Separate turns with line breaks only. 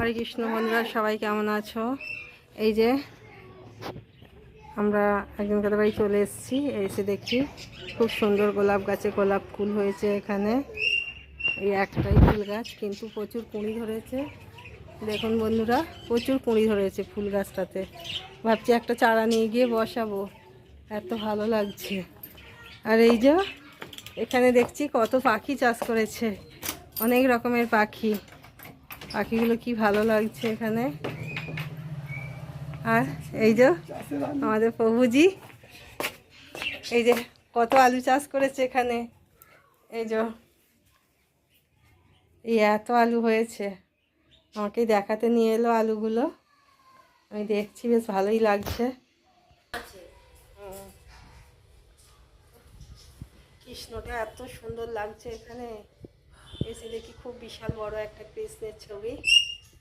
হরে কৃষ্ণ বন্ধুরা, সবাই কেমন আছো? এই যে আমরা একজন কাদের বাড়ি চলে এসেছি, এসে দেখি খুব সুন্দর গোলাপ গাছে গোলাপ ফুল হয়েছে। এখানে এই একটাই ফুল গাছ, কিন্তু প্রচুর কুঁড়ি ধরেছে। দেখুন বন্ধুরা, প্রচুর কুঁড়ি ধরেছে ফুল গাছটাতে। ভাবছি একটা চারা নিয়ে গিয়ে বসাবো, এত ভালো লাগছে। আর এই যে এখানে দেখছি কত পাখি চাষ করেছে, অনেক রকমের পাখি। পাখিগুলো কি ভালো লাগছে এখানে। আর এই যে আমাদের প্রভুজি, এই যে কত আলু চাষ করেছে এখানে। এই যে এই এত আলু হয়েছে, আমাকে দেখাতে নিয়ে এলো আলুগুলো। আমি দেখছি, বেশ ভালোই লাগছে। কৃষ্ণটা এত সুন্দর লাগছে এখানে এসে দেখি। খুব বিশাল বড় একটা কৃষ্ণের ছবি।